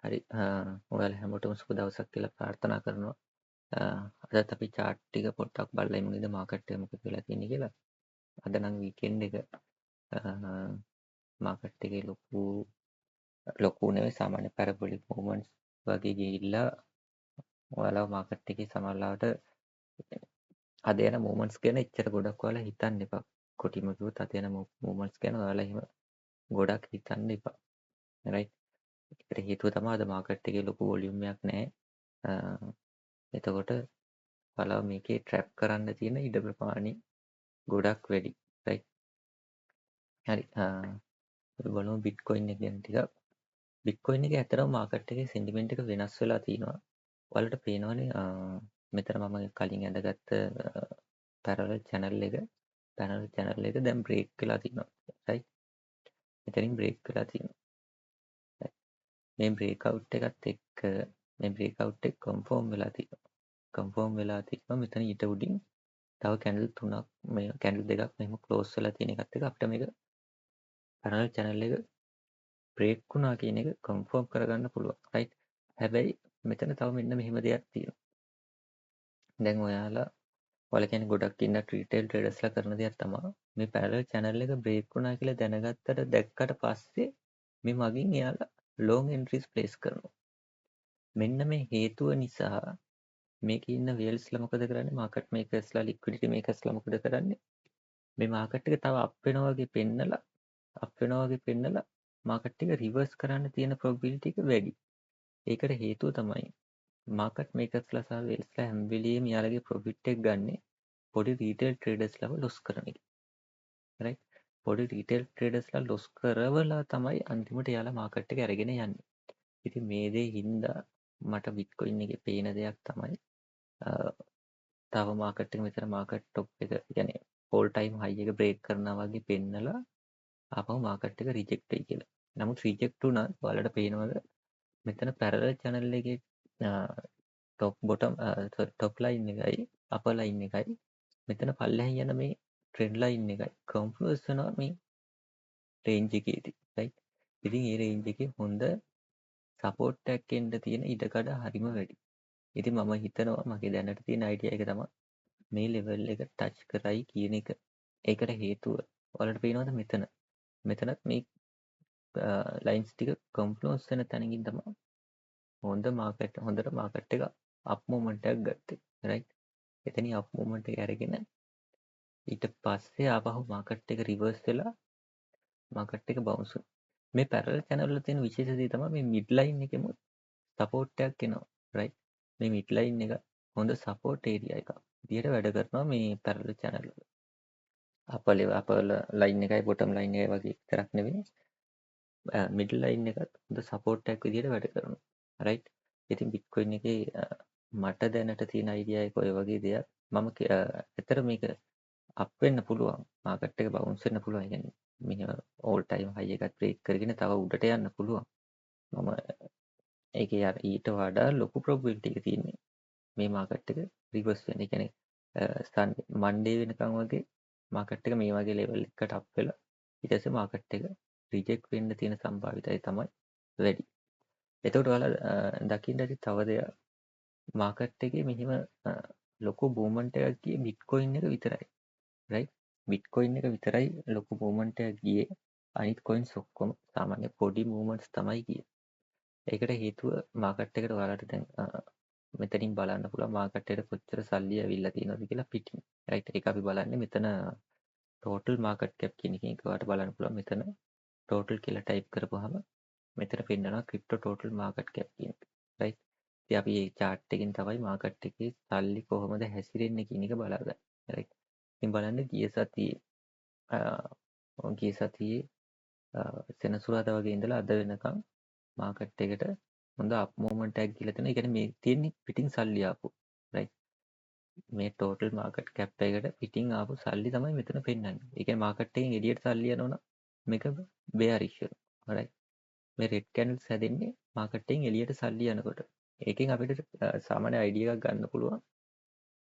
හරි ඔයාලා හැමෝටම සුබ දවසක් කියලා ප්‍රාර්ථනා කරනවා. අදත් අපි chart ටික පොඩ්ඩක් බලලා ඉමු නේද මාකට් එක මොකද වෙලා තියෙන්නේ කියලා. අද නම් weekend එක මාකට් එකේ ලොකු නෙවෙයි සාමාන්‍ය parabolic movements වගේ ගිහිල්ලා ඔයාලා මාකට් එකේ සමහරවිට අද යන movements ගැන එච්චර ගොඩක් ඔයාලා හිතන්න එපා. කොටිම කිව්වොත් අද යන movements ගැන ඔයාලා එහෙම ගොඩක් හිතන්න එපා. right? ඒකට හේතුව තමයි අද මාකට් එකේ ලොකු වොලියුම් එකක් නැහැ. එතකොට බලව මේකේ ට්‍රැප් කරන්න තියෙන ඉඩ ප්‍රමාණය ගොඩක් වැඩි. right? හරි. අපි බලමු බිට්කොයින් එක ගැන ටිකක්. බිට්කොයින් එකේ ඇත්තටම මාකට් එකේ සෙන්ටිමන්ට් එක වෙනස් වෙලා තියෙනවා. ඔයාලට පේනවනේ මෙතන මම කලින් ඇඳගත්ත පැරලල් channel එක දැන් බ්‍රේක් වෙලා තියෙනවා. right? මෙතනින් බ්‍රේක් වෙලා තියෙනවා. මේ බ්‍රේක් අවුට් එකත් එක්ක මේ බ්‍රේක් අවුට් එක කන්ෆර්ම් වෙලා තියෙනවා. කන්ෆර්ම් වෙලා තියෙනවා මෙතන ඊට උඩින් තව කැන්ඩල් 3ක් මේ කැන්ඩල් දෙකක් මෙහෙම ක්ලෝස් වෙලා තියෙන එකත් එක්ක අපිට මේක පැරලල් channel එක බ්‍රේක් වුණා කියන එක කන්ෆර්ම් කරගන්න පුළුවන්. right? හැබැයි මෙතන තව මෙන්න මෙහෙම දෙයක් තියෙනවා. දැන් ඔයාලා කියන්නේ ගොඩක් ඉන්න රීටේල් ට්‍රේඩර්ස්ලා කරන දෙයක් තමයි මේ පැරලල් channel එක බ්‍රේක් වුණා කියලා දැක්කට පස්සේ මේ මගින් එයාලා long entries place කරනවා. මෙන්න මේ හේතුව නිසා මේකේ ඉන්න වේල්ස්ලා මොකද කරන්නේ? මාකට් මේකර්ස්ලා ලික්විඩිටි මේකර්ස්ලා මොකද කරන්නේ? මේ මාකට් එක තව අප් වෙනවා වගේ පෙන්නලා මාකට් එක රිවර්ස් කරන්න තියෙන probability එක වැඩි. ඒකට හේතුව තමයි මාකට් මේකර්ස්ලා සහ වේල්ස්ලා හැම වෙලෙම යාළගේ ප්‍රොෆිට් එක ගන්නේ පොඩි රීටේල් ට්‍රේඩර්ස්ලාව ලොස් කරන එක. right? පොඩි රීටේල් ට්‍රේඩර්ස්ලා ලොස් කරවලා තමයි අන්තිමට යාලා මාකට් එක අරගෙන යන්නේ. ඉතින් මේ දේ හින්දා මට බිට්කොයින් එකේ පේන දෙයක් තමයි තව මාකට් එක මෙතන මාකට් টොප් එක يعني all time high එක බ්‍රේක් කරනවා වගේ පෙන්නලා ආපහු මාකට් එක රිජෙක්ට් වෙයි කියලා. නමුත් රිජෙක්ට් වුණා ඔයාලට පේනවද මෙතන පැරලල් channel එකේ top bottom top line එකයි upper line එකයි මෙතන පල්ලෙහාන් යන මේ trend line එකයි කන්ෆ්ලුවන්ස් වෙනවා මේ රේන්ජ් එකේදී. right? ඉතින් මේ රේන්ජ් එකේ හොඳ සපෝට් එකක් එන්න තියෙන ඉඩකඩ හරිම වැඩි. ඉතින් මම හිතනවා මගේ දැනට තියෙන අයිඩියා එක තමයි මේ ලෙවල් එක ටච් කරයි කියන එක. ඒකට හේතුව ඔයාලට පේනවද මෙතනත් මේ ලයින්ස් ටික කන්ෆ්ලුවන්ස් වෙන තැනකින් තමයි හොඳට මාකට් එක අප් මොමන්ට් එකක් ගත්තේ. right? එතනින් අප් මොමන්ට් එක අරගෙන ඊට පස්සේ ආපහු මාකට් එක රිවර්ස් වෙලා මාකට් එක බවුන්ස් වුණා. මේ පැරලල් channel වල තියෙන විශේෂ දේ තමයි මේ මිඩ් ලයින් එකෙම සපෝට් එකක් එනවා. right? මේ මිඩ් ලයින් එක හොඳ සපෝට් ඒරියා එකක් විදියට වැඩ කරනවා මේ පැරලල් channel වල. අපර් ලයින් එකයි බොටම් ලයින් එකයි වගේ විතරක් නෙවෙයි මිඩල් ලයින් එකත් හොඳ සපෝට් එකක් විදියට වැඩ කරනවා. right? ඉතින් බිට්කොයින් එකේ මට දැනට තියෙන අයිඩියා එක ඔය වගේ දෙයක්. මම ඇත්තට මේක අප් වෙන්න පුළුවන්. මාකට් එක බවුන්ස් වෙන්න පුළුවන්. يعني මෙහෙම all time high එකත් බ්‍රේක් කරගෙන තව උඩට යන්න පුළුවන්. මම ඒකේ ඊට වඩා ලොකු probability එක තියෙන්නේ මේ මාකට් එක රිවර්ස් වෙන. ඒ කියන්නේ මන්ඩේ වෙනකන් වගේ මාකට් එක මේ වගේ ලෙවල් එකකට අප් වෙලා ඊට පස්සේ මාකට් එක රිජෙක්ට් වෙන්න තියෙන සම්භාවිතය තමයි වැඩි. එතකොට ඔයාලා දකින්න ඇති තව දෙයක් මාකට් එකේ මෙහිම ලොකු මූවමන්ට් එකක් ගියේ බිට්කොයින් එක විතරයි. right? බිට්කොයින් එක විතරයි ලොකු මූවමන්ට් එකක් ගියේ. අනිත් කොයින්ස් ඔක්කොම සාමාන්‍ය පොඩි මූවමන්ට්ස් තමයි ගියේ. ඒකට හේතුව මාකට් එකට ඔයාලට දැන් මෙතනින් බලන්න පුළුවන් මාකට් එකට කොච්චර සල්ලි ඇවිල්ලා තියෙනවද කියලා පිටින්. right? ඒක අපි බලන්නේ මෙතන total market cap කියන එකෙන් ඔයාලට බලන්න පුළුවන් මෙතන total කියලා type කරපුවාම මෙතන පෙන්නනවා crypto total market cap කියන එක. right? ඉතින් අපි මේ chart එකෙන් තමයි market එකේ සල්ලි කොහොමද හැසිරෙන්නේ කියන එක බලාගන්නේ. right? ඉතින් බලන්න ගිය සතියේ සෙනසුරාදා වගේ ඉඳලා අද වෙනකම් මාකට් එකට හොඳ අප් මූවමන්ට් එකක් ගිහලා තියෙනවා. ඒ කියන්නේ මේ තියෙන්නේ පිටින් සල්ලි ආපු. right? මේ total market cap එකට පිටින් ආපු සල්ලි තමයි මෙතන පෙන්නන්නේ. ඒ කියන්නේ මාකට් එකෙන් එළියට සල්ලි යනවනම් මේක bearish වෙනවා. right? මේ red candles හැදෙන්නේ මාකට් එකෙන් එළියට සල්ලි යනකොට. ඒකෙන් අපිට සාමාන්‍ය අයිඩියා එකක් ගන්න පුළුවන්.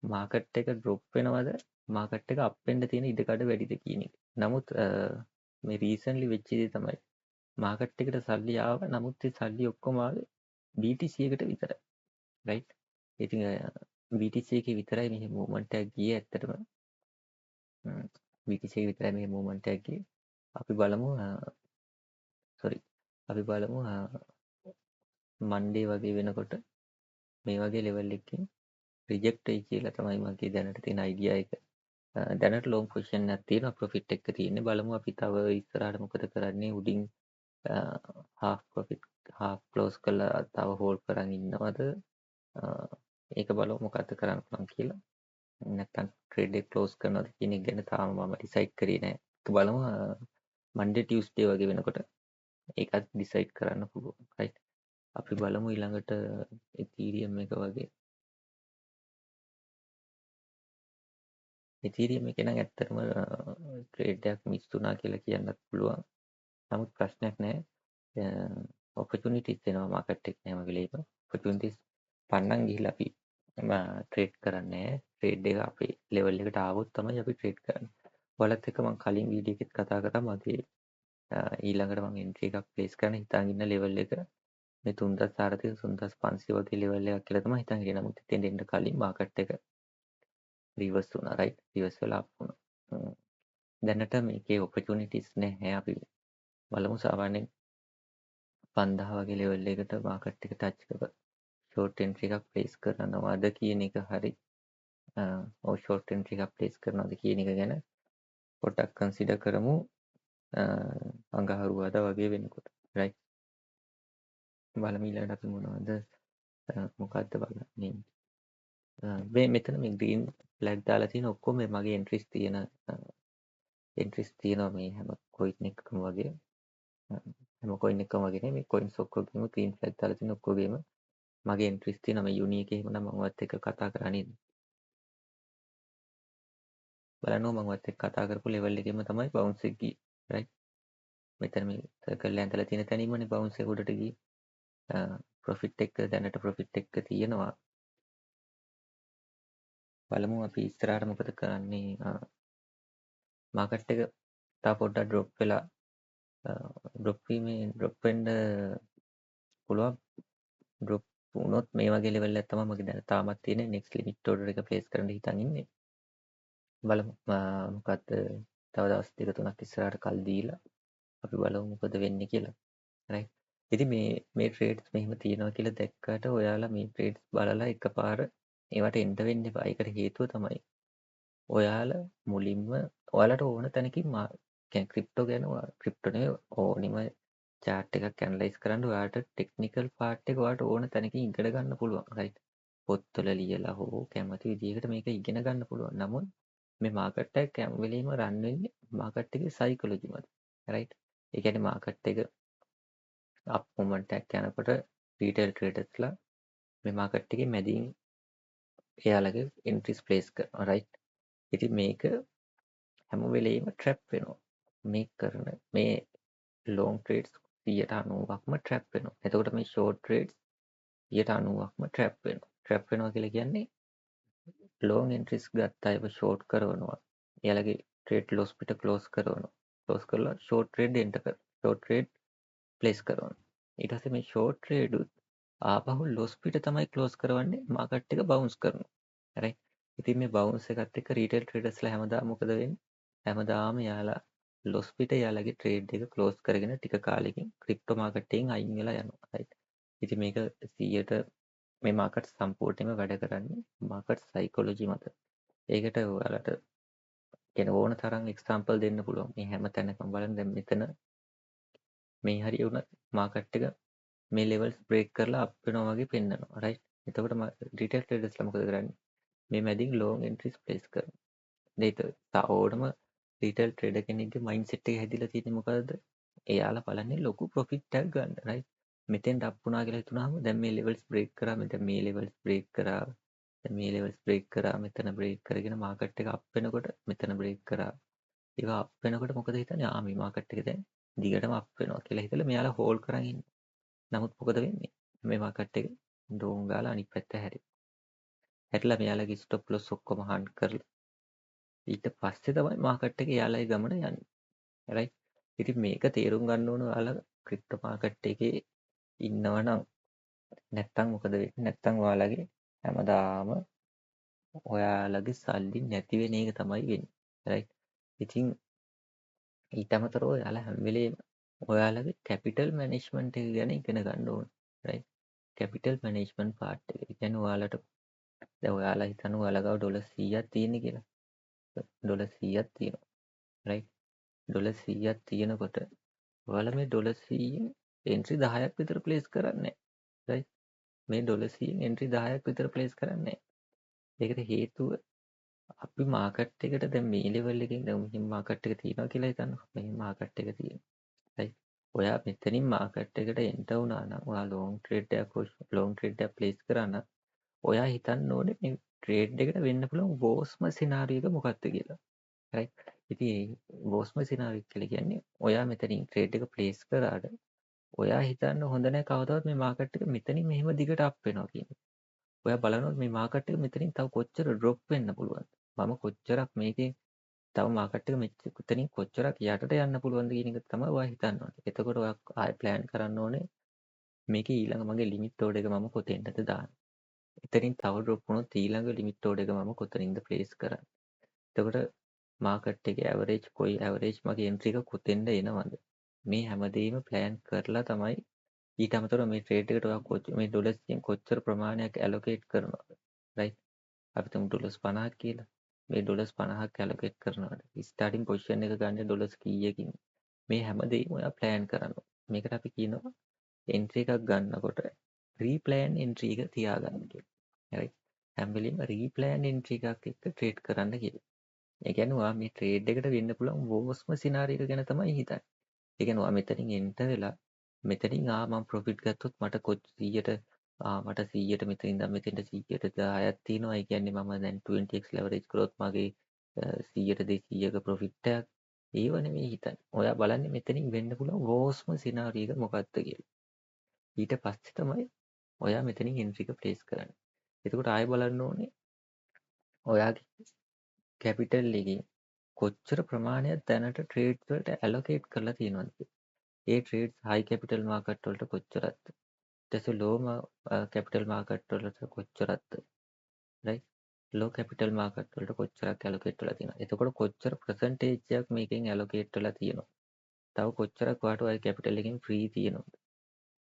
මාකට් එක drop වෙනවද? මාකට් එක up වෙන්න තියෙන ඉඩකඩ වැඩිද කියන එක. නමුත් මේ recently වෙච්ච දේ තමයි මාකට් එකට සල්ලි ආවා. නමුත් ඒ සල්ලි ඔක්කොම ආවේ BTC එකට විතරයි. රයිට්. ඉතින් BTC එකේ විතරයි මේ මූව්මන්ට් එකක් ගියේ ඇත්තටම. BTC එකේ විතරයි මේ මූව්මන්ට් එකක් ගියේ. අපි බලමු මන්ඩේ වගේ වෙනකොට මේ වගේ ලෙවල් එකකින් රිජෙක්ට් වෙයි කියලා තමයි මගේ දැනට තියෙන අයිඩියා එක. දැනට ලොං පොසිෂන් එකක් තියෙනවා, ප්‍රොෆිට් එක තියෙන්නේ. බලමු අපි තව ඉස්සරහට මොකද කරන්නේ. උඩින් half profit half close කරලා තව හෝල්ඩ් කරන් ඉන්නවද? ඒක බලමු මොකද්ද කරන්න පුළුවන් කියලා. නැත්තම් ට්‍රේඩ් එක ක්ලෝස් කරනවද කියන එක ගැන තාම මම ඩිසයිඩ් කරේ නැහැ. ඒක බලමු මන්ඩේ ටියුස්ඩේ වගේ වෙනකොට ඒකත් ඩිසයිඩ් කරන්න පුළුවන්. රයිට්. අපි බලමු ඊළඟට ඉතීරියම් එක වගේ. ඉතීරියම් එක නම් ඇත්තටම ට්‍රේඩ් එකක් මිස් වුණා කියලා කියන්නත් පුළුවන්. නමුත් ප්‍රශ්නයක් නැහැ. ඔපචුනිටිස් එනවා මාකට් එකේ හැම වෙලේම. ඔපචුනිටිස් පන්නන් ගිහිල්ලා අපි ට්‍රේඩ් කරන්නේ. ට්‍රේඩ් එක අපේ ලෙවල් එකට ආවොත් තමයි අපි ට්‍රේඩ් කරන්නේ. ඔයාලත් එක්ක මම කලින් වීඩියෝ එකෙත් කතා කරා මගේ ඊළඟට මම එන්ට්‍රි එකක් ප්ලේස් කරන්න හිතාගෙන ඉන්න ලෙවල් එක මේ 3400 3500 වගේ ලෙවල් එකක් කියලා තමයි හිතාගෙන ඉන්නේ. නමුත් එතෙන් එන්න කලින් මාකට් එක රිවර්ස් වුණා. රයිට්. රිවර්ස් වෙලා අප් වුණා. දැනට මේකේ ඔපචුනිටිස් නැහැ. අපි බලමු සාමාන්‍යයෙන් 5000 වගේ ලෙවල් එකට මාකට් එක ටච් කරලා ෂෝට් එන්ට්‍රි එකක් ප්ලේස් කරනවාද කියන එක හරි ෂෝට් එන්ට්‍රි එකක් ප්ලේස් කරනවාද කියන එක ගැන පොඩ්ඩක් කන්සිඩර් කරමු අඟහරුවාදා වගේ වෙනකොට. රයිට්. බලමු ඊළඟට අපි මොකද්ද බලන්නේ. මේ මෙතන මේ ග්‍රීන් ෆ්ලැග් දාලා තියෙන ඔක්කොම මගේ එන්ට්‍රීස් තියෙනවා මේ හැම කොයින් එකකම වගේ. හැම කොයින් එකකම වගේ නෙමෙයි, මේ කොයින්ස් ඔක්කොගෙම ග්‍රීන් ෆ්ලැග් දාලා තියෙන ඔක්කොගෙම මගේ එන්ට්‍රීස් තියෙනවා. මේ යුනි එකේ එහෙමනම් මම ඔයත් එක්ක කතා කරා නේද? බලන්න මම ඔයත් එක්ක කතා කරපු ලෙවල් එකෙම තමයි බවුන්ස් එක ගියේ. රයිට්. මෙතන මේ සර්කල් ඇඳලා තියෙන තැනින්මනේ බවුන්ස් එක උඩට ගියේ. ප්‍රොෆිට් එක දැනට ප්‍රොෆිට් එක තියෙනවා. බලමු අපි ඉස්සරහට මොකද කරන්නේ. මාකට් එක තව පොඩ්ඩක් ඩ්‍රොප් වෙලා ඩ්‍රොප් වෙන්න පුළුවන්. ඩ්‍රොප් වුණොත් මේ වගේ ලෙවල් එකක් තමයි මගේ දැන් තාමත් තියෙන්නේ. නෙක්ස්ට් ලිමිට් ඕඩර් එක ප්ලේස් කරන්න හිතන් ඉන්නේ. බලමු මොකද්ද තව දවස් දෙක තුනක් ඉස්සරහට කල් දීලා අපි බලමු මොකද වෙන්නේ කියලා. රයිට්. ඉතින් මේ ට්‍රේඩ්ස් මෙහෙම තියෙනවා කියලා දැක්කට ඔයාලා මේ ට්‍රේඩ්ස් බලලා එකපාර ඒවට එන්න වෙන්න එපා. ඒකට හේතුව තමයි ඔයාලා මුලින්ම ඔයාලට ඕන තැනකින් ක්‍රිප්ටෝ ගැන ක්‍රිප්ටෝ නෙවෙයි ඕනිම chart එකක් ඇනලයිස් කරන්න ඔයාලට ටෙක්නිකල් පාර්ට් එක ඔයාලට ඕන තැනකින් ඉගෙන ගන්න පුළුවන්. රයිට්. පොත්වල ලියලා හෝ කැමති විදිහකට මේක ඉගෙන ගන්න පුළුවන්. නමුත් මේ මාකට් එක හැම වෙලෙම රන් වෙන්නේ මාකට් එකේ සයිකොලොජි මත. රයිට්. ඒ කියන්නේ මාකට් එක අප් මොමන්ට් එකක් යනකොට රීටේල් ට්‍රේඩර්ස්ලා මේ මාකට් එකේ මැදින් එයාලගේ එන්ට්‍රීස් ප්ලේස් කරනවා. රයිට්. ඉතින් මේක හැම වෙලෙම ට්‍රැප් වෙනවා. මේ කරන මේ ලොං ට්‍රේඩ්ස් 90%ක්ම ට්‍රැප් වෙනවා. එතකොට මේ ෂෝට් ට්‍රේඩ්ස් 90%ක්ම ට්‍රැප් වෙනවා. ට්‍රැප් වෙනවා කියලා කියන්නේ ලොං එන්ට්‍රීස් ගත්ත අයව ෂෝට් කරනවා. එයාලගේ ට්‍රේඩ් ලොස් පිට ක්ලෝස් කරනවා. ක්ලෝස් කරලා ෂෝට් ට්‍රේඩ් එන්ටර් කරනවා. ෂෝට් ට්‍රේඩ් ප්ලේස් කරනවා. ඊට පස්සේ මේ ෂෝට් ට්‍රේඩ් උත් ආපහු ලොස් පිට තමයි ක්ලෝස් කරවන්නේ. මාකට් එක බවුන්ස් කරනවා. රයිට්. ඉතින් මේ බවුන්ස් එකත් එක්ක රීටේල් ට්‍රේඩර්ස්ලා හැමදාම මොකද වෙන්නේ? හැමදාම යාලා ලොස් පිට යාලගේ ට්‍රේඩ් එක ක්ලෝස් කරගෙන ටික කාලෙකින් ක්‍රිප්ටෝ මාකට් එකෙන් අයින් වෙලා යනවා. රයිට්. ඉතින් මේක 100ට මේ මාකට් සම්පූර්ණයෙන්ම වැඩ කරන්නේ මාකට් සයිකොලොජි මත. ඒකට ඔයාලට කියන ඕන තරම් එක්සැම්පල් දෙන්න පුළුවන්. මේ හැම තැනකම බලන්න දැන් මෙතන මේ හරිය වුණත් මාකට් එක මේ ලෙවල්ස් බ්‍රේක් කරලා අප් වෙනවා වගේ පෙන්නනවා. රයිට්. එතකොට රිටේල් ට්‍රේඩර්ස්ලා මොකද කරන්නේ? මේ මැදින් ලොං එන්ට්‍රීස් ප්ලේස් කරනවා. ඒක ඕනම රීටේල් ට්‍රේඩර් කෙනෙක්ගේ මයින්ඩ් සෙට් එක හැදිලා තියෙන්නේ මොකද්ද? එයාලා බලන්නේ ලොකු ප්‍රොෆිට් එකක් ගන්න. රයිට්. මෙතෙන්ට අප් වුණා කියලා හිතුනහම දැන් මේ ලෙවල්ස් බ්‍රේක් කරා, මෙතන මේ ලෙවල්ස් බ්‍රේක් කරා, දැන් මේ ලෙවල්ස් බ්‍රේක් කරා, මෙතන බ්‍රේක් කරගෙන මාකට් එක අප් වෙනකොට මෙතන බ්‍රේක් කරා. ඒවා අප් වෙනකොට මොකද හිතන්නේ? මේ මාකට් එක දැන් දිගටම අප් වෙනවා කියලා හිතලා මෙයාලා හෝල්ඩ් කරන් ඉන්නවා. නමුත් මොකද වෙන්නේ? මේ මාකට් එක ඩෝන් ගාලා අනිත් පැත්ත හැරෙනවා. හැරිලා මෙයාලගේ ස්ටොප් ලොස් ඔක්කොම හන්ට් කරලා ඊට පස්සේ තමයි මාකට් එක යාලගේ ගමන යන්නේ. රයිට්. ඉතින් මේක තේරුම් ගන්න ඕන ඔයාලා ක්‍රිප්ටෝ මාකට් එකේ ඉන්නවනම් නැත්තම් මොකද වෙන්නේ? නැත්තම් ඔයාලගේ හැමදාම ඔයාලගේ සල්ලි නැති වෙන එක තමයි වෙන්නේ. රයිට්. ඉතින් ඊට අමතරව ඔයාලා හැම වෙලේම ඔයාලගේ කැපිටල් මැනේජ්මන්ට් එක ගැන ඉගෙන ගන්න ඕනේ. රයිට්. කැපිටල් මැනේජ්මන්ට් පාර්ට් එක. ඒ කියන්නේ ඔයාලට දැන් ඔයාලා හිතන්න ඔයාලා ගාව ඩොලර් 100ක් තියෙන කියලා. ඩොලර් 100ක් තියෙනවා. රයිට්. ඩොලර් 100ක් තියෙනකොට ඔයාලා මේ ඩොලර් 100න් එන්ට්‍රි 10ක් විතර ප්ලේස් කරන්නේ නැහැ. රයිට්. මේ ඩොලර් 100න් එන්ට්‍රි 10ක් විතර ප්ලේස් කරන්නේ නැහැ. ඒකට හේතුව අපි මාකට් එකට දැන් මේ ලෙවල් එකෙන් දැන් මෙහෙම මාකට් එක තියෙනවා කියලා හිතන්නකෝ. මෙහෙම මාකට් එක තියෙනවා. right? ඔයා මෙතනින් මාකට් එකට එන්ටර් වුණා නම් ඔයා ලොන් ට්‍රේඩ් එකක් ප්ලේස් කරා නම් ඔයා හිතන්න ඕනේ මේ ට්‍රේඩ් එකට වෙන්න පුළුවන් වෝස්ම සිනාරියෝ එක මොකක්ද කියලා. right? ඉතින් වෝස්ම සිනාරියෝ කියලා කියන්නේ ඔයා මෙතනින් ට්‍රේඩ් එක ප්ලේස් කරාට ඔයා හිතන්න හොඳ නැහැ කවදාවත් මේ මාකට් එක මෙතනින් මෙහෙම දිගට අප් වෙනවා කියන එක. ඔයා බලනොත් මේ මාකට් එක මෙතනින් තව කොච්චර ඩ්‍රොප් වෙන්න පුළුවන්ද? මම කොච්චරක් මේකේ තව මාකට් එක මෙතනින් කොච්චරක් යටට යන්න පුළුවන්ද කියන එක තමයි ඔයා හිතන්න ඕනේ. එතකොට ඔයා ආයෙ ප්ලෑන් කරන්න ඕනේ මේකේ ඊළඟ මගේ ලිමිට් ඕඩර් එක මම කොතෙන්ද දාන්නේ. එතනින් තව ඩ්‍රොප් වුණොත් ඊළඟ ලිමිට් ඕඩර් එක මම කොතනින්ද ප්ලේස් කරන්නේ. එතකොට මාකට් එකේ ඇවරේජ් මගේ එන්ට්‍රි එක කොතෙන්ද එනවද? මේ හැමදේම ප්ලෑන් කරලා තමයි ඊට අමතරව මේ ට්‍රේඩ් එකට ඔයා මේ ඩොලර්ස් කොච්චර ප්‍රමාණයක් ඇලොකේට් කරනවද? රයිට්. අපි තුමු ඩොලර්ස් 50ක් කියලා. මේ ඩොලර්ස් 50ක් ඇලොකේට් කරනවාට ස්ටාර්ටින් පොසිෂන් එක ගන්න ඩොලර්ස් කීයකින් මේ හැමදේම ඔයා ප්ලෑන් කරනවා. මේකට අපි කියනවා එන්ට්‍රි එකක් ගන්නකොට රීප්ලෑන් එන්ට්‍රි එක තියාගන්න කියලා. හරි. හැම වෙලෙම රීප්ලෑන් එන්ට්‍රි එකක් එක්ක ට්‍රේඩ් කරන්න කියලා. ඒ කියන්නේ ඔයා මේ ට්‍රේඩ් එකට වෙන්න පුළුවන් වෝස්ම සිනාරියෝ එක ගැන තමයි හිතන්නේ. ඒ කියන්නේ ඔයා මෙතනින් එන්ටර් වෙලා මෙතනින් මම ප්‍රොෆිට් ගත්තොත් මට 100ට මට 100ට මෙතනින් ඉඳන් මෙතෙන්ට 100ට 10ක් තියෙනවා. ඒ කියන්නේ මම දැන් 20x ලෙවරේජ් කරොත් මගේ 100ට 200ක ප්‍රොෆිට් එකක්. ඒව නෙමෙයි හිතන්නේ. ඔයා බලන්නේ මෙතනින් වෙන්න පුළුවන් වෝස්ම සිනාරියෝ එක මොකක්ද කියලා. ඊට පස්සේ තමයි ඔයා මෙතනින් එන්ට්‍රි එක ප්ලේස් කරන්නේ. එතකොට ආයෙ බලන්න ඕනේ ඔයාගේ කැපිටල් එකේ කොච්චර ප්‍රමාණයක් දැනට ට්‍රේඩ්ස් වලට ඇලොකේට් කරලා තියෙනවද කියලා. ඒ ට්‍රේඩ්ස් හයි කැපිටල් මාකට් වලට කොච්චරක්ද? ඊට පස්සේ ලෝ කැපිටල් මාකට් වලට කොච්චරක්ද? රයිට්. ලෝ කැපිටල් මාකට් වලට කොච්චරක් ඇලොකේට් වෙලා තියෙනවද? එතකොට කොච්චර පර්සන්ටේජ් එකක් මේකෙන් ඇලොකේට් වෙලා තියෙනවද? තව කොච්චරක් ඔයාට ඔය කැපිටල් එකෙන් ෆ්‍රී තියෙනවද?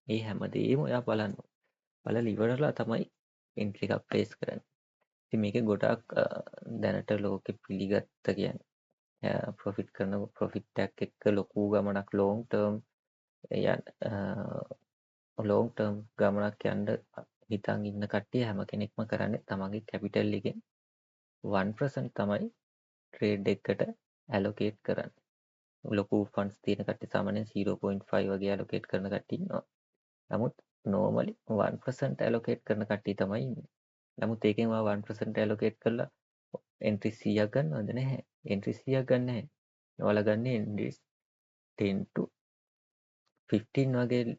මේ හැමදේම ඔයා බලන්න. බලලා ඉවරලා තමයි එන්ට්‍රි එකක් ප්ලේස් කරන්නේ. ඉතින් මේකේ ගොඩාක් දැනට ලෝකෙ පිළිගත්ත කියන්නේ ප්‍රොෆිට් එකක් එක්ක ලොකු ගමනක් ලොන් ටර්ම් ගමනක් යන්න හිතන් ඉන්න කට්ටිය හැම කෙනෙක්ම කරන්නේ තමන්ගේ කැපිටල් එකෙන් 1% තමයි ට්‍රේඩ් එකට ඇලොකේට් කරන්නේ. ලොකු ෆන්ඩ්ස් තියෙන කට්ටිය සාමාන්‍යයෙන් 0.5 වගේ ඇලොකේට් කරන කට්ටිය ඉන්නවා. නමුත් normally 1% ඇලොකේට් කරන කට්ටිය තමයි ඉන්නේ. නමුත් ඒකෙන් ඔයා 1% ඇලොකේට් කරලා එන්ට්‍රි 100ක් ගන්නවද? නැහැ. එන්ට්‍රි 100ක් ගන්න නැහැ. ඔයාලා ගන්න එන්ට්‍රීස් 10 to 15 වගේ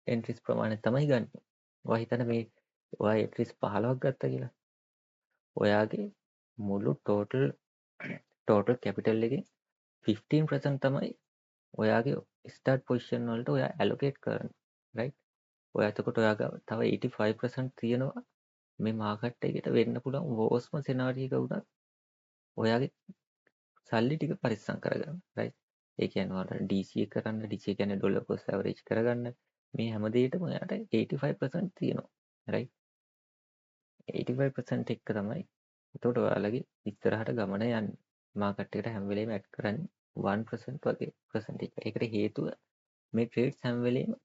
එන්ට්‍රීස් ප්‍රමාණය තමයි ගන්න. ඔයා හිතන්න මේ ඔයා එන්ට්‍රීස් 15ක් ගත්තා කියලා. ඔයාගේ මුළු ටෝටල් කැපිටල් එකෙන් 15% තමයි ඔයාගේ ස්ටාර්ට් පොසිෂන් වලට ඔයා ඇලොකේට් කරන්නේ. රයිට්. ඔයා එතකොට ඔයා ගාව තව 85% තියෙනවා මේ මාකට් එකට වෙන්න පුළුවන් වෝස්ම සිනාරියෝ එක උනත් ඔයාගේ සල්ලි ටික පරිස්සම් කරගන්න. රයිට්. ඒ කියන්නේ ඔයාලට DC එක කරන්න, DC කියන්නේ ඩොලර් කොස්ට් ඇවරේජ් කරගන්න. මේ හැම දෙයකටම ඔයාට 85% තියෙනවා. රයිට්. 85% එක තමයි එතකොට ඔයාලගේ ඉස්සරහට ගමන යන්නේ. මාකට් එකට හැම වෙලේම ඇඩ් කරන්නේ 1% වගේ percentage. ඒකට හේතුව මේ ට්‍රේඩ්ස් හැම වෙලේම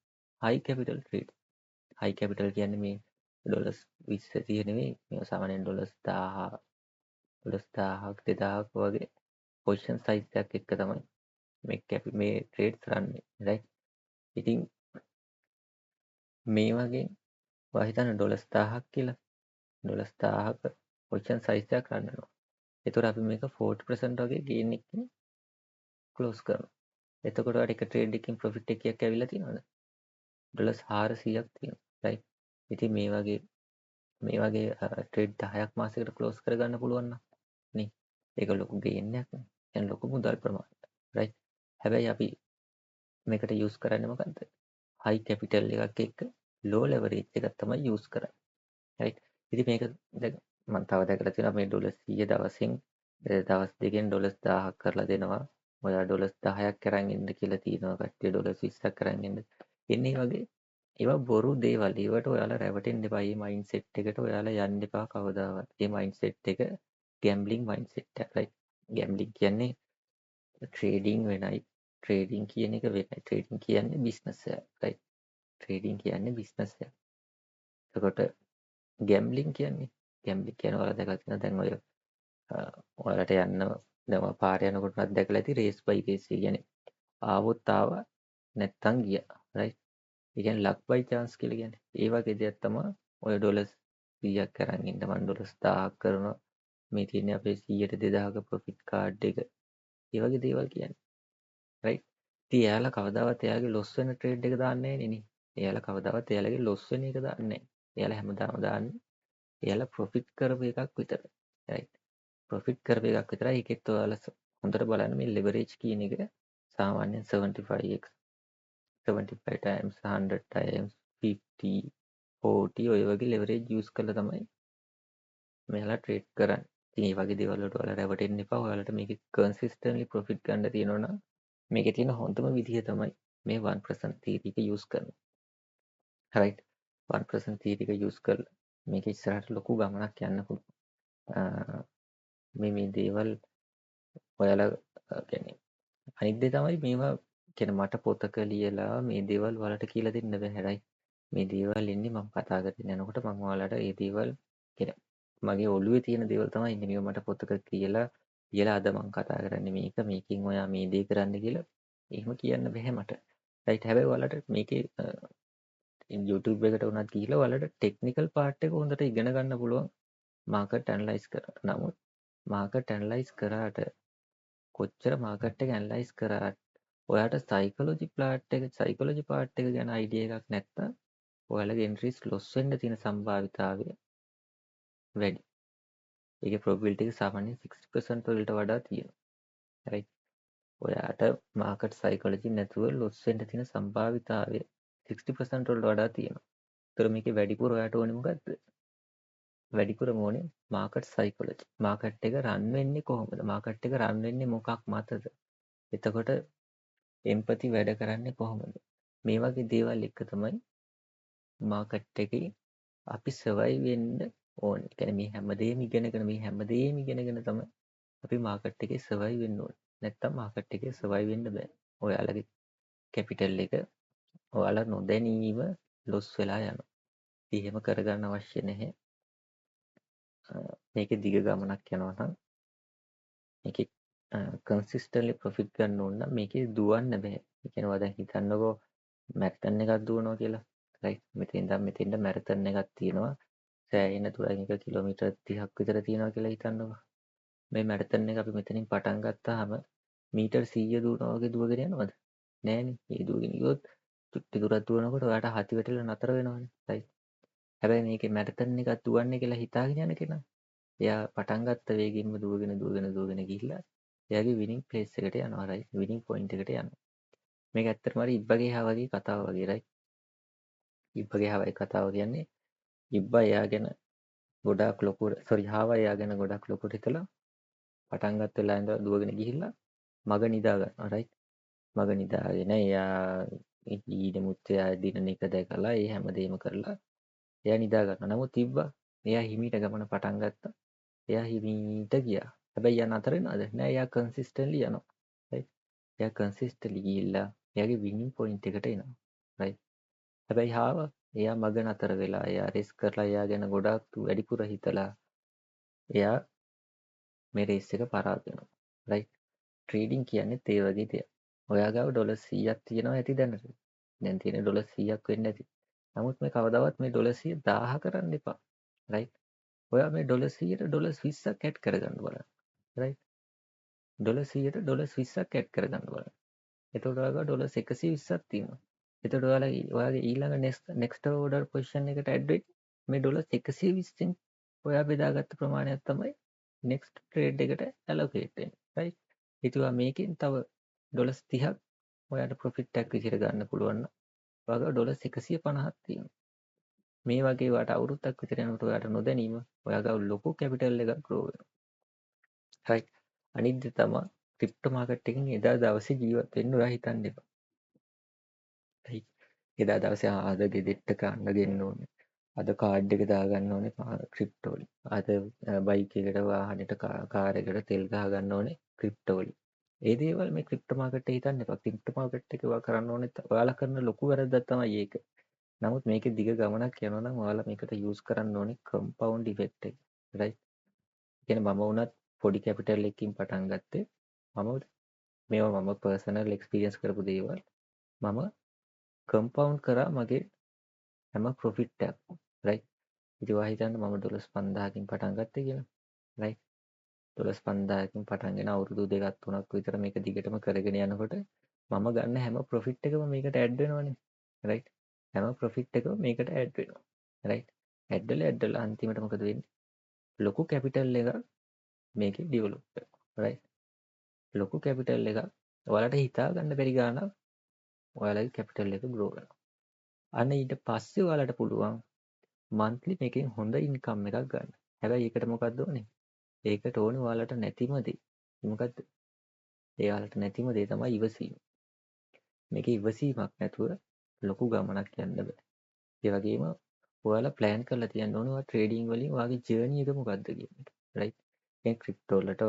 හයි කැපිටල් ට්‍රේඩ්. හයි කැපිටල් කියන්නේ මේ ඩොලර්ස් 20 30 නෙවෙයි. මේ සාමාන්‍යයෙන් ඩොලර්ස් 1000 2000ක් 2000ක් වගේ පොසිෂන් සයිස් එකක් එක්ක තමයි මේ ට්‍රේඩ්ස් රන්නේ. රයිට්. ඉතින් මේ වගේ ඔයා හිතන්න ඩොලර්ස් 1000ක් කියලා. ඩොලර්ස් 1000ක පොසිෂන් සයිස් එකක් රන් වෙනවා. එතකොට අපි මේක 40% වගේ ගේන් එකකින් ක්ලෝස් කරනවා. එතකොට ඔයාලට එක ට්‍රේඩ් එකකින් ප්‍රොෆිට් එකක් ඇවිල්ලා තියෙනවද? ඩොලර්ස් 400ක් තියෙනවා. රයිට්. ඉතින් මේ වගේ ට්‍රේඩ් 10ක් මාසෙකට ක්ලෝස් කරගන්න පුළුවන් නම් නේ. ඒක ලොකු ගේන් එකක් නේ. يعني ලොකු මුදල් ප්‍රමාණයක්. රයිට්. හැබැයි අපි මේකට යූස් කරන්නේ මොකද්ද? හයි කැපිටල් එකක් එක්ක low leverage එකක් තමයි use කරන්නේ. right? ඉතින් මේක දැන් මම තව දැකලා තියෙනවා මේ ඩොලර් 100 දවසින් දවස් දෙකෙන් ඩොලර් 1000ක් කරලා දෙනවා. ඔයා ඩොලර් 10ක් අරන් ඉන්න කියලා තියෙනවා කට්ටිය ඩොලර් 20ක් අරන් ඉන්න. එන්නේ වගේ ඒවා බොරු දේවල්. ඒවට ඔයාලා රැවටෙන්න එපා. මේ මයින්ඩ්සෙට් එකට ඔයාලා යන්න එපා කවදාවත්. මේ මයින්ඩ්සෙට් එක ගැම්බ්ලින් මයින්ඩ්සෙට් එකක්. right? ගැම්බ්ලින් කියන්නේ ට්‍රේඩින් වෙනයි. ට්‍රේඩින් කියන එක වෙනයි. ට්‍රේඩින් කියන්නේ බිස්නස් එකක්. right? ට්‍රේඩින් කියන්නේ බිස්නස් එකක්. එතකොට ගැම්බ්ලින් කියන්නේ ඔයාලා දැකලා තියෙනවා දැන් ඔය ඔයාලට යන්න දැන් ඔය පාරේ යනකොටත් දැකලා ඇති රේස් බයි රේස් කියන්නේ ආවොත් ආවා නැත්තම් ගියා. right? ඒ කියන්නේ ලක් බයි chance කියලා කියන්නේ. ඒ වගේ දෙයක් තමයි ඔය ඩොලර්ස් 100ක් අරන් ඉන්න මම ඩොලර්ස් 1000ක් කරනවා. මේ තියෙන්නේ අපේ 100ට 2000ක ප්‍රොෆිට් කාඩ් එක. ඒ වගේ දේවල් කියන්නේ. right? ඉතින් එයාලා කවදාවත් එයාගේ ලොස් වෙන ට්‍රේඩ් එක දාන්නේ නැහැ නේ. එයාලා කවදාවත් එයාලගේ ලොස් වෙන එක දාන්නේ නැහැ. එයාලා හැමදාම දාන්නේ එයාලා ප්‍රොෆිට් කරපු එකක් විතරයි. right? ප්‍රොෆිට් කරපු එකක් විතරයි. ඒකෙත් ඔයාලා හොඳට බලන්න මේ leverage කියන එක සාමාන්‍යයෙන් 75x 75 times 100 times 50 40 ඔය වගේ leverage use කරලා තමයි මෙයාලා ට්‍රේඩ් කරන්නේ. ඉතින් මේ වගේ දේවල් වලට ඔයාලා රැවටෙන්න එපා. ඔයාලට මේකේ consistently profit ගන්න තියෙනවා නම් මේකේ තියෙන හොඳම විදිහ තමයි මේ 1% theory එක use කරනවා. right? 1% theory එක use කරලා මේක ඉස්සරහට ලොකු ගමනක් යන්න පුළුවන්. මේ දේවල් ඔයාලා කියන්නේ අනිත් දේ තමයි මේවා කියන්නේ මට පොතක ලියලා මේ දේවල් වලට කියලා දෙන්න බෑ. right? මේ දේවල් ඉන්නේ මම කතා කරගෙන යනකොට මම ඔයාලට මේ දේවල් කියන්නේ මගේ ඔළුවේ තියෙන දේවල් තමයි ඉන්නේ. මේවා මට පොතක කියලා අද මම කතා කරන්නේ මේකෙන් ඔයා මේ දේ කරන්න කියලා එහෙම කියන්න බෑ මට. right? හැබැයි ඔයාලට මේකේ YouTube එකට උනත් ගිහිල්ලා ඔයාලට ටෙක්නිකල් පාර්ට් එක හොඳට ඉගෙන ගන්න පුළුවන් මාකට් ඇනලයිස් කරලා. නමුත් මාකට් ඇනලයිස් කරාට කොච්චර මාකට් එක ඇනලයිස් කරාට ඔයාට සයිකොලොජි පාර්ට් එක ගැන අයිඩියා එකක් නැත්නම් ඔයාලගේ එන්ට්‍රීස් ලොස් වෙන්න තියෙන සම්භාවිතාවය වැඩි. ඒකේ probability එක සාමාන්‍යයෙන් 60% වලට වඩා තියෙනවා. right? ඔයාට මාකට් සයිකොලොජි නැතුව ලොස් වෙන්න තියෙන සම්භාවිතාවය 60% වලට වඩා තියෙනවා. ඒතර මේකේ වැඩිපුර ඔයාට ඕනේ මොකද්ද? වැඩිපුරම ඕනේ මාකට් සයිකොලොජි. මාකට් එක රන් වෙන්නේ කොහොමද? මාකට් එක රන් වෙන්නේ මොකක් මතද? එතකොට එම්පති වැඩ කරන්නේ කොහොමද? මේ වගේ දේවල් එක තමයි මාකට් එකේ අපි සර්වයිව් වෙන්න ඕනේ. කියන්නේ මේ හැමදේම ඉගෙනගෙන තමයි අපි මාකට් එකේ සර්වයිව් වෙන්න ඕනේ. නැත්තම් මාකට් එකේ සර්වයිව් වෙන්න බෑ. ඔයාලගේ කැපිටල් එක ඔයාලා නොදැනීම ලොස් වෙලා යනවා. ඉතින් එහෙම කරගන්න අවශ්‍ය නැහැ. මේකේ දිග ගමනක් යනවා නම් මේකේ කන්සිස්ටන්ට්ලි ප්‍රොෆිට් ගන්න ඕන නම් මේකේ දුවන්න බෑ. ඒ කියන්නේ ඔයා දැන් හිතන්නකෝ මැරතන් එකක් දුවනවා කියලා. රයිට් මෙතෙන් ඉඳන් මෙතෙන්ට මැරතන් එකක් තියෙනවා. සෑහෙන දුරකින් එක කිලෝමීටර් 30ක් විතර තියෙනවා කියලා හිතන්නකෝ. මේ මැරතන් එක අපි මෙතනින් පටන් ගත්තාම මීටර් 100 දුවනවා වගේ දුවගෙන යනවද? නෑනේ. ඒ දුවගෙන ගියොත් චුට්ටි දුරක් දුවනකොට ඔයාට හති වැටිලා නතර වෙනවනේ. රයිට්. හැබැයි මේකේ මැරතන් එකක් දුවන්නේ කියලා හිතාගෙන යන කෙනා එයා පටන් ගත්ත වේගයෙන්ම දුවගෙන ගිහිල්ලා එයාගේ විනිං ප්ලේස් එකට යනවා. රයිට්. විනිං පොයින්ට් එකට යනවා. මේක ඇත්තටම හරි ඉබ්බගේ හා වගේ කතාව වගේ. රයිට්. ඉබ්බගේ හා වගේ කතාව කියන්නේ ඉබ්බා එයා ගැන ගොඩාක් ලොකුට හාවා එයා ගැන ගොඩක් ලොකුට හිතලා පටන් ගත්ත වෙලාවෙ ඉඳලා දුවගෙන ගිහිල්ලා මග නිදා ගන්නවා. රයිට්. මග නිදාගෙන එයා ඊඩමුත් එයා දිනන එක දැකලා ඒ හැමදේම කරලා එයා නිදා ගන්නවා. නමුත් ඉබ්බා එයා හිමීට ගමන පටන් ගත්තා. එයා හිමීට ගියා. හැබැයි එයා නතර වෙනවද? නෑ. එයා කන්සිස්ටන්ට්ලි යනවා. රයිට්. එයා කන්සිස්ටන්ට්ලි ගිහිල්ලා එයාගේ විනිං පොයින්ට් එකට එනවා. රයිට්. හැබැයි හාවා එයා මග නතර වෙලා එයා රේස් කරලා එයා ගැන ගොඩාක් වැඩිපුර හිතලා එයා මේ රේස් එක පරාද වෙනවා. රයිට්. ට්‍රේඩින් කියන්නේත් ඒ වගේ දෙයක්. ඔයා ගාව ඩොලර් 100ක් තියෙනවා ඇති දැනට. දැන් තියෙන ඩොලර් 100ක් වෙන්න ඇති. නමුත් මේ කවදාවත් මේ ඩොලර් 100 1000 කරන්න එපා. රයිට්. ඔයා මේ ඩොලර් 100ට ඩොලර් 20ක් ඇඩ් කරගන්න බලන්න. රයිට්. ඩොලර් 100ට ඩොලර් 20ක් ඇඩ් කරගන්න බලන්න. එතකොට ඔයාලා ඩොලර් 120ක් තියෙනවා. එතකොට ඔයාගේ ඊළඟ next order position එකට ඇඩ් වෙන්නේ මේ ඩොලර් 120න් ඔයා බෙදාගත්ත ප්‍රමාණයක් තමයි next trade එකට allocate වෙන්නේ. right? ඉතින් ඔයා මේකෙන් තව ඩොලර් 30ක් ඔයාට profit එකක් විදිහට ගන්න පුළුවන් නම් ඔයාගේ ඩොලර් 150ක් තියෙනවා. මේ වගේ වාට අවුරුද්දක් විතර යනකොට ඔයාට නොදැනීම ඔයා ගාව ලොකු කැපිටල් එකක් ග්‍රෝ වෙනවා. රයිට්. අනිත් දේ තමයි ක්‍රිප්ටෝ මාකට් එකෙන් එදා දවසේ ජීවත් වෙන්න ඔයා හිතන්න එපා. රයිට්. එදා දවසේ අද ගෙදෙට්ට කන්න ගෙන්න ඕනේ. අද කාඩ් එක දාගන්න ඕනේ ක්‍රිප්ටෝ වලින්. අද බයික් එකට වාහනේට කාර් එකට තෙල් ගහගන්න ඕනේ ක්‍රිප්ටෝ වලින්. ඒ දේවල් මේ ක්‍රිප්ටෝ මාකට් එකේ හිතන්න එපා. ක්‍රිප්ටෝ මාකට් එක ඔයා කරන්න ඕනේ ඔයාලා කරන ලොකු වැරද්දක් තමයි ඒක. නමුත් මේකේ දිග ගමනක් යනවා නම් ඔයාලා මේකට යූස් කරන්න ඕනේ කම්පවුන්ඩ් ඉෆෙක්ට් එක. රයිට්. කියන්නේ මම වුණත් පොඩි කැපිටල් එකකින් පටන් ගත්තේ. මේවා මම පර්සනල් එක්ස්පීරියන්ස් කරපු දේවල්. මම කම්පවුන්ඩ් කරා මගේ හැම ප්‍රොෆිට් එකක්ම. රයිට්. ඉතින් ඔයා හිතන්න මම ඩොලර්ස් 5000කින් පටන් ගත්තේ කියලා. රයිට්. ඩොලර්ස් 5000කින් පටන්ගෙන අවුරුදු 2ක් 3ක් විතර මේක දිගටම කරගෙන යනකොට මම ගන්න හැම ප්‍රොෆිට් එකම මේකට ඇඩ් වෙනවනේ. රයිට්. හැම ප්‍රොෆිට් එකම මේකට ඇඩ් වෙනවා. රයිට්. ඇඩ් වෙලා අන්තිමට මොකද වෙන්නේ? ලොකු කැපිටල් එකක් මේකේ ඩෙවලොප් වෙනවා. රයිට්. ලොකු කැපිටල් එකක් ඔයාලට හිතා ගන්න බැරි ගාණක් ඔයාලගේ කැපිටල් එක ග්‍රෝ වෙනවා. අන්න ඊට පස්සේ ඔයාලට පුළුවන් මන්ත්ලි මේකෙන් හොඳ ඉන්කම් එකක් ගන්න. හැබැයි ඒකට මොකක්ද ඕනේ? ඒකට ඕනේ ඔයාලට නැතිම දේ. මොකද්ද? එයාලට නැතිම දේ තමයි ඉවසීම. මේක ඉවසීමක් නැතුව ලොකු ගමනක් යන්න බෑ. ඒ වගේම ඔයාලා ප්ලෑන් කරලා තියන්න ඕනේ ඔයා ට්‍රේඩින් වලින් ඔයාගේ ජර්නි එක මොකද්ද කියන එක. රයිට්. දැන් ක්‍රිප්ටෝ වලට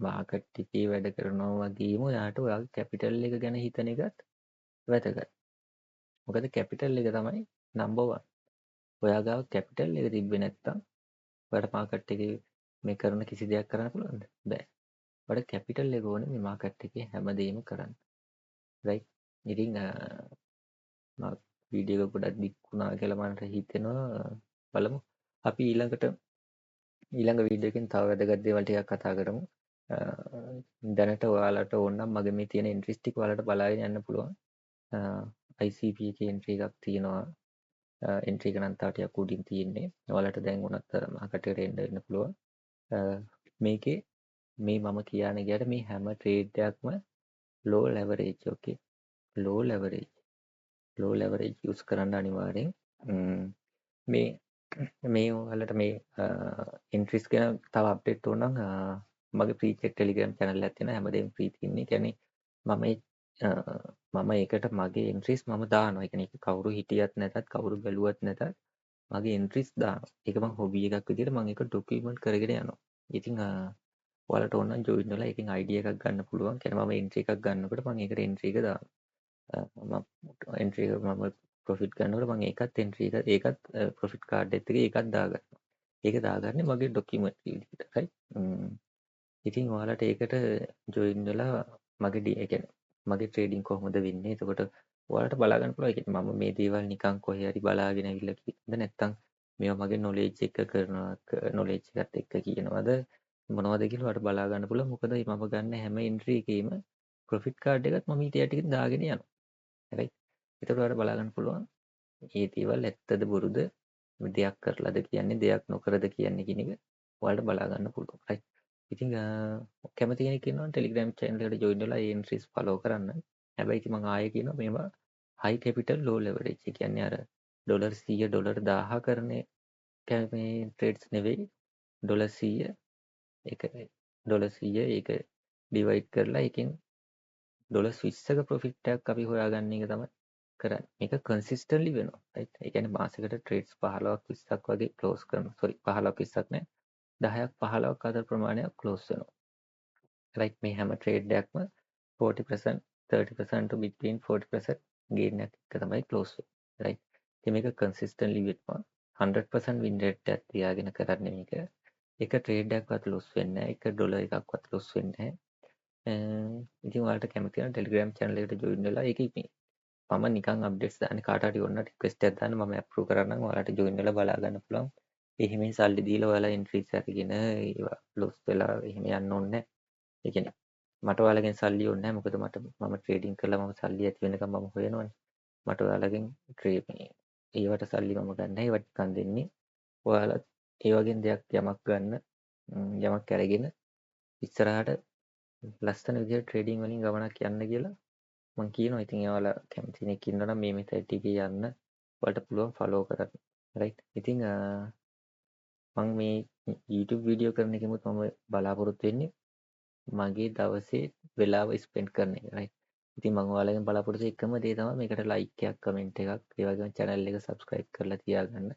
මාකට් එකේ වැඩ කරනවා වගේම ඔයාට ඔයාගේ කැපිටල් එක ගැන හිතන එකත් වැදගත්. මොකද කැපිටල් එක තමයි නම්බර් 1. ඔයා ගාව කැපිටල් එක තිබ්බේ නැත්තම් ඔයාට මාකට් එකේ මේ කරන කිසි දෙයක් කරන්න පුළුවන්ද? බෑ. ඔයාට කැපිටල් එක ඕනේ මේ මාකට් එකේ හැමදේම කරන්න. රයිට්. ඉතින් මම වීඩියෝ එක ගොඩක් දික් වුණා කියලා මට හිතෙනවා. බලමු. අපි ඊළඟ වීඩියෝ එකෙන් තව වැදගත් දේවල් ටිකක් කතා කරමු. දැනට ඔයාලට ඕන නම් මගේ මේ තියෙන එන්ට්‍රීස් ටික ඔයාලට බලාගෙන යන්න පුළුවන්. ICP එකේ එන්ට්‍රි එකක් තියෙනවා. එන්ට්‍රි එක නම් තව ටිකක් උඩින් තියෙන්නේ. ඔයාලට දැන් උනත් මාකට් එකට එන්න පුළුවන්. මේකේ මේ මම කියන ගියට මේ හැම ට්‍රේඩ් එකක්ම low leverage. okay. low leverage use කරන්න අනිවාර්යෙන්. මේ ඔයාලට මේ එන්ට්‍රීස් ගැන තව අප්ඩේට් ඕන නම් මගේ ෆ්‍රී චෙක් ටෙලිග්‍රෑම් channel එකක් තියෙනවා. හැමදේම ෆ්‍රී තියෙන්නේ. කියන්නේ මම ඒකට මගේ එන්ට්‍රීස් මම දානවා. ඒ කියන්නේ කවුරු හිටියත් නැතත් කවුරු බැලුවත් නැතත් මගේ එන්ට්‍රීස් දානවා. ඒක මම හොබි එකක් විදිහට මම ඒක ඩොකියුමන්ට් කරගෙන යනවා. ඉතින් ඔයාලට ඕන නම් ජොයින් වෙලා ඒකෙන් අයිඩියා එකක් ගන්න පුළුවන්. කියන්නේ මම එන්ට්‍රි එකක් ගන්නකොට මම ඒකට එන්ට්‍රි එක දානවා. මම එන්ට්‍රි එක මම ප්‍රොෆිට් ගන්නකොට මම ඒකත් එන්ට්‍රි එක ඒකත් ප්‍රොෆිට් කාඩ් එකත් එක ඒකත් දාගන්නවා. ඒක දාගන්නේ මගේ ඩොකියුමන්ට් විදිහට. රයිට්. ඉතින් ඔයාලට ඒකට ජොයින් වෙලා මගේ ඒ කියන්නේ මගේ ට්‍රේඩින් කොහොමද වෙන්නේ? එතකොට ඔයාලට බලා ගන්න පුළුවන්. ඒ කියන්නේ මම මේ දේවල් නිකන් කොහේ හරි බලාගෙන ඇවිල්ලා කියනද නැත්නම් මේවා මගේ නොලෙජ් එක කරනවා නොලෙජ් එකත් එක්ක කියනවාද මොනවද කියලා ඔයාලට බලා ගන්න පුළුවන්. මොකද මම ගන්න හැම එන්ට්‍රි එකේම ප්‍රොෆිට් කාඩ් එකත් මම ඊට යටින් දාගෙන යනවා. හරි. එතකොට ඔයාලට බලා ගන්න පුළුවන් මේ දේවල් ඇත්තද බොරුද දෙයක් කරලාද කියන්නේ දෙයක් නොකරද කියන්නේ කියන එක ඔයාලට බලා ගන්න පුළුවන්. රයිට්. ඉතින් කැමති කෙනෙක් ඉන්නවා ටෙලිග්‍රෑම් channel එකට join වෙලා ඒ entries follow කරන්න. හැබැයි ඉතින් මම ආයෙ කියනවා මේවා high capital low leverage. ඒ කියන්නේ අර ඩොලර් 100 ඩොලර් 1000 කරන මේ trades නෙවෙයි. ඩොලර් 100 ඒක ඩොලර් 100 ඒක divide කරලා ඒකෙන් ඩොලර් 20ක profit එකක් අපි හොයාගන්න එක තමයි කරන්නේ. මේක consistently වෙනවා. right? ඒ කියන්නේ මාසෙකට trades 15ක් 20ක් වගේ close කරනවා. sorry 15ක් 20ක් නෑ. 10ක් 15ක් අතර ප්‍රමාණයක් close වෙනවා. right මේ හැම trade එකක්ම 40% 30% to between 40% gain එකක් තමයි close වෙන්නේ. right ඉතින් මේක consistently වෙනවා. 100% win rate එකක් තියාගෙන කරන්නේ මේක. එක trade එකක්වත් loss වෙන්නේ නැහැ. එක ඩොලර් එකක්වත් loss වෙන්නේ නැහැ. ඉතින් ඔයාලට කැමති නම් Telegram channel එකට join වෙලා ඒකේ මම නිකන් අප්ඩේට්ස් දාන්නේ කාට හරි ඕන රික්වෙස්ට් එකක් දාන්න මම අප්‍රූව් කරන්නම් ඔයාලට join වෙලා බලා ගන්න පුළුවන්. එහෙම සල්ලි දීලා ඔයාලා එන්ට්‍රීස් අරගෙන ඒවා ලොස් වෙලා එහෙම යන්න ඕනේ නැහැ. ඒ කියන්නේ මට ඔයාලගෙන් සල්ලි ඕනේ නැහැ. මොකද මම ට්‍රේඩින් කරලා මම සල්ලි ඇති වෙනකම් මම හොයනවනේ. මට ඔයාලගෙන් ඒවට සල්ලි මම ගන්න නැහැ. ඒවට නිකන් දෙන්නේ. ඔයාලා ඒ වගේ දෙයක් යමක් ගන්න යමක් අරගෙන ඉස්සරහට ලස්සන විදිහට ට්‍රේඩින් වලින් ගමනක් යන්න කියලා මම කියනවා. ඉතින් ඔයාලා කැමති කෙනෙක් ඉන්නවා නම් මේ මෙතෙඩ් එකේ යන්න ඔයාලට පුළුවන් ෆලෝ කරන්න. රයිට්. ඉතින් මම මේ YouTube වීඩියෝ කරන එකෙමුත් මම බලාපොරොත්තු වෙන්නේ මගේ දවසේ වෙලාව ස්පෙන්ඩ් කරන එක. රයිට්. ඉතින් මම ඔයාලගෙන් බලාපොරොත්තු එකම දේ තමයි මේකට ලයික් එකක් කමෙන්ට් එකක් ඒ වගේම channel එක subscribe කරලා තියාගන්න.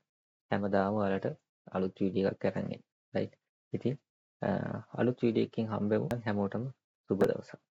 හැමදාම ඔයාලට අලුත් වීඩියෝ එකක් අරන් එන්න. රයිට්. ඉතින් අලුත් වීඩියෝ එකකින් හම්බෙමු. හැමෝටම සුබ දවසක්.